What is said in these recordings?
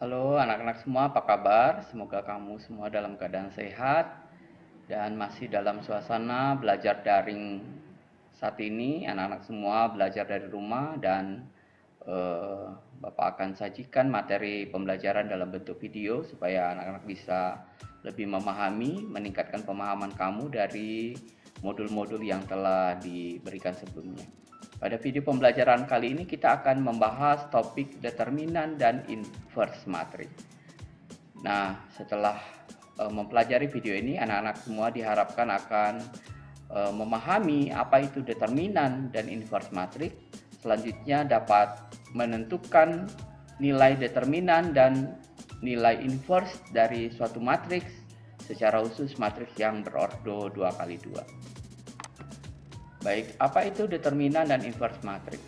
Halo anak-anak semua, apa kabar? Semoga kamu semua dalam keadaan sehat dan masih dalam suasana belajar daring saat ini. Anak-anak semua belajar dari rumah dan Bapak akan sajikan materi pembelajaran dalam bentuk video supaya anak-anak bisa lebih memahami, meningkatkan pemahaman kamu dari modul-modul yang telah diberikan sebelumnya. Pada video pembelajaran kali ini kita akan membahas topik determinan dan inverse matrix. Nah, setelah mempelajari video ini, anak-anak semua diharapkan akan memahami apa itu determinan dan inverse matrix. Selanjutnya dapat menentukan nilai determinan dan nilai inverse dari suatu matriks, secara khusus matriks yang berordo 2x2. Baik, apa itu determinan dan inverse matrix?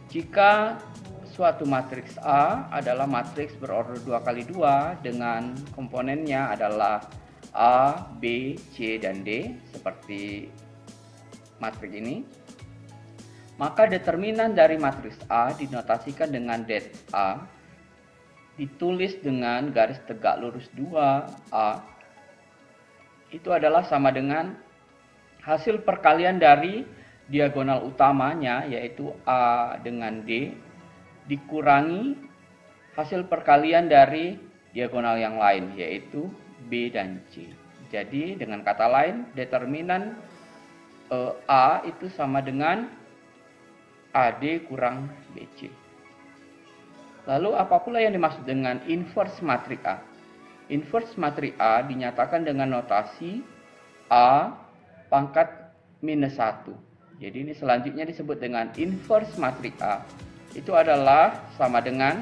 Jika suatu matriks A adalah matriks berordo 2x2 dengan komponennya adalah A, B, C, dan D seperti matriks ini, maka determinan dari matriks A dinotasikan dengan det A, ditulis dengan garis tegak lurus 2A, itu adalah sama dengan hasil perkalian dari diagonal utamanya yaitu A dengan D dikurangi hasil perkalian dari diagonal yang lain yaitu B dan C. Jadi dengan kata lain determinan A itu sama dengan AD kurang BC. Lalu apa pula yang dimaksud dengan inverse matriks A? Inverse matriks A dinyatakan dengan notasi A pangkat minus 1. Jadi ini selanjutnya disebut dengan inverse matriks A. Itu adalah sama dengan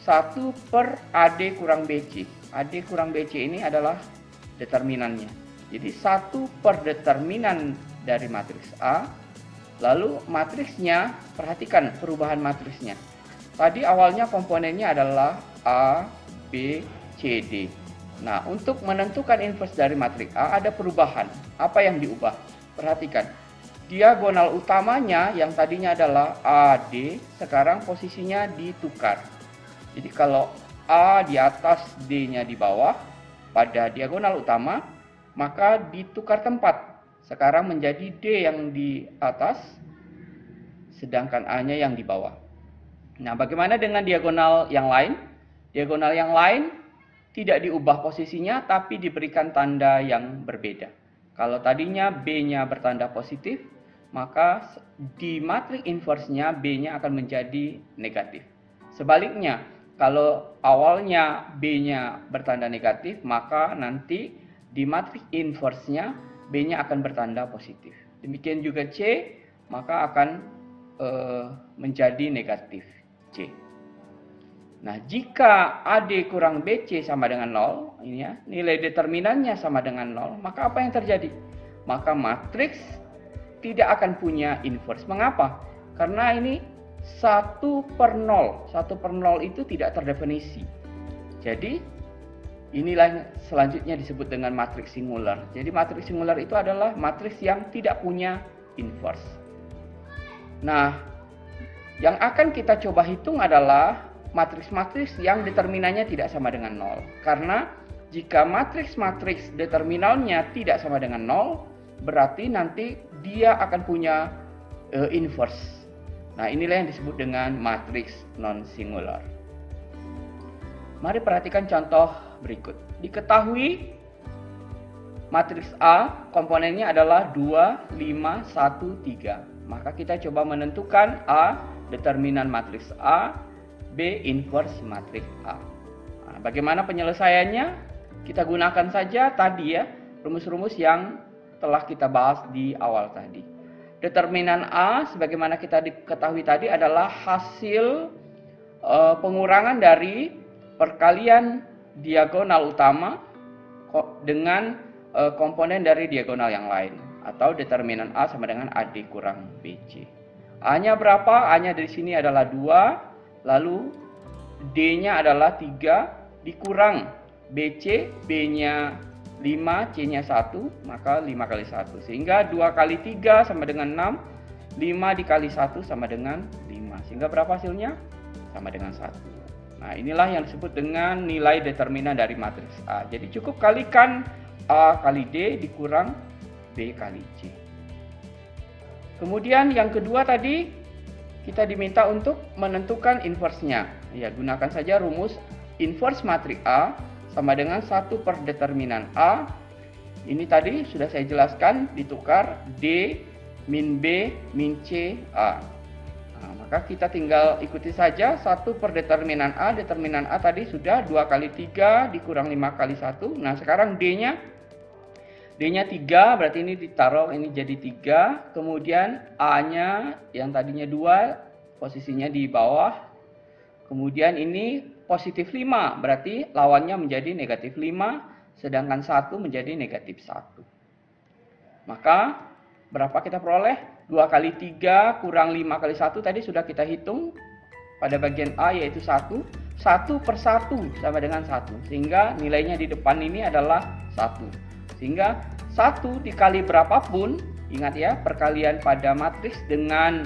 1 per AD kurang BC. AD kurang BC ini adalah determinannya. Jadi 1 per determinan dari matriks A. Lalu matriksnya, perhatikan perubahan matriksnya. Tadi awalnya komponennya adalah A, B, C, D. Nah, untuk menentukan inverse dari matriks A ada perubahan. Apa yang diubah? Perhatikan. Diagonal utamanya yang tadinya adalah AD, sekarang posisinya ditukar. Jadi kalau A di atas, D-nya di bawah pada diagonal utama, maka ditukar tempat. Sekarang menjadi D yang di atas, sedangkan A-nya yang di bawah. Nah, bagaimana dengan diagonal yang lain? Diagonal yang lain tidak diubah posisinya, tapi diberikan tanda yang berbeda. Kalau tadinya B-nya bertanda positif, maka di matriks inverse-nya B-nya akan menjadi negatif. Sebaliknya, kalau awalnya B-nya bertanda negatif, maka nanti di matriks inverse-nya B-nya akan bertanda positif. Demikian juga C, maka akan menjadi negatif C. Nah, jika AD kurang BC sama dengan 0, ini ya, nilai determinannya sama dengan 0, maka apa yang terjadi? Maka matriks tidak akan punya inverse. Mengapa? Karena ini 1 per 0. 1 per 0 itu tidak terdefinisi. Jadi, inilah selanjutnya disebut dengan matriks singular. Jadi, matriks singular itu adalah matriks yang tidak punya inverse. Nah, yang akan kita coba hitung adalah matriks-matriks yang determinannya tidak sama dengan 0. Karena jika matriks-matriks determinalnya tidak sama dengan 0, berarti nanti dia akan punya inverse. Nah, inilah yang disebut dengan matriks non-singular. Mari perhatikan contoh berikut. Diketahui matriks A komponennya adalah 2, 5, 1, 3. Maka kita coba menentukan A determinan matriks A, B inverse matriks A. Nah, bagaimana penyelesaiannya? Kita gunakan saja tadi ya, rumus-rumus yang telah kita bahas di awal tadi. Determinan A sebagaimana kita diketahui tadi adalah hasil pengurangan dari perkalian diagonal utama dengan komponen dari diagonal yang lain, atau determinan A sama dengan AD kurang BC. A-nya berapa? A-nya dari sini adalah 2. Lalu D-nya adalah 3 dikurang BC, B-nya 5, C-nya 1, maka 5 kali 1. Sehingga 2 kali 3 sama dengan 6, 5 dikali 1 sama dengan 5. Sehingga berapa hasilnya? Sama dengan 1. Nah, inilah yang disebut dengan nilai determinan dari matriks A. Jadi cukup kalikan A kali D dikurang B kali C. Kemudian yang kedua tadi, kita diminta untuk menentukan inverse-nya. Ya, gunakan saja rumus inverse matriks A sama dengan 1 per determinan A. Ini tadi sudah saya jelaskan, ditukar D min B min C A. Nah, maka kita tinggal ikuti saja 1 per determinan A. Determinan A tadi sudah 2 kali 3 dikurang 5 kali 1. Nah, sekarang D-nya 3, berarti ini ditaruh, ini jadi 3. Kemudian A-nya yang tadinya 2, posisinya di bawah. Kemudian ini positif 5, berarti lawannya menjadi negatif 5. Sedangkan 1 menjadi negatif 1. Maka berapa kita peroleh? 2 kali 3 kurang 5 kali 1 tadi sudah kita hitung pada bagian A, yaitu 1. 1 per 1 sama dengan 1. Sehingga nilainya di depan ini adalah 1. Sehingga 1 dikali berapapun, ingat ya, perkalian pada matriks dengan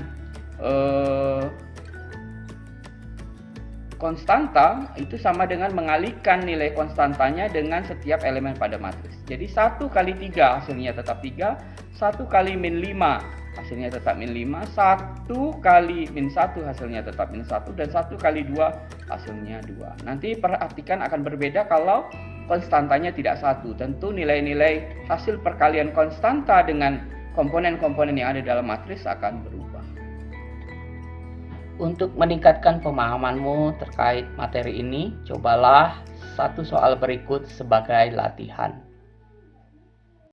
konstanta itu sama dengan mengalihkan nilai konstantanya dengan setiap elemen pada matriks. Jadi 1 kali 3 hasilnya tetap 3, 1 kali min 5 hasilnya tetap min 5, 1 kali min 1 hasilnya tetap min 1, dan 1 kali 2 hasilnya 2. Nanti perhatikan akan berbeda kalau konstantanya tidak satu. Tentu nilai-nilai hasil perkalian konstanta dengan komponen-komponen yang ada dalam matriks akan berubah. Untuk meningkatkan pemahamanmu terkait materi ini, cobalah satu soal berikut sebagai latihan.